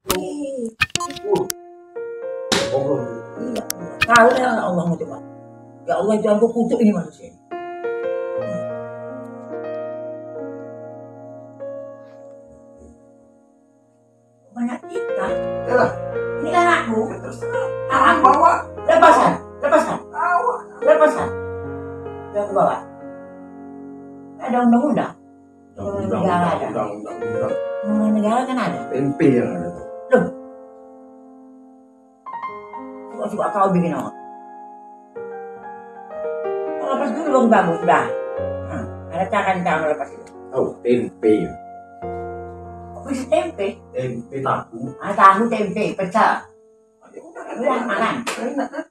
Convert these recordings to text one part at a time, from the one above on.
Iya, tahu ya Allah mau coba. Ya Allah itu aku kutuk ini manusia. Banyak kita. Ini kan anakmu. Tangan bawa. Lepaskan. Bawa. Lepaskan. Jangan ke bawah. Ada undang-undang. Undang negara kan ada. MP yang ada. Loh. Suka kau bikin apa? Lepas dulu baru bagus dah. Ada cara lepas itu. Oh, tempe. Wis tempe. Tempe tahu. Tahu tempe pecah. Udah makan. Enak kan?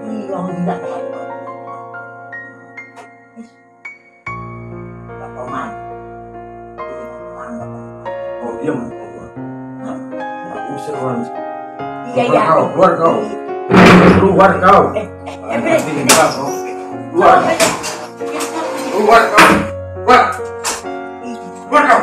Iya, orang tidak tahu. Tak tahu mana. Oh, diam. Aku seruan. Iya. Keluar kau. Keluar kau. Keluar. Keluar kau. Keluar kau.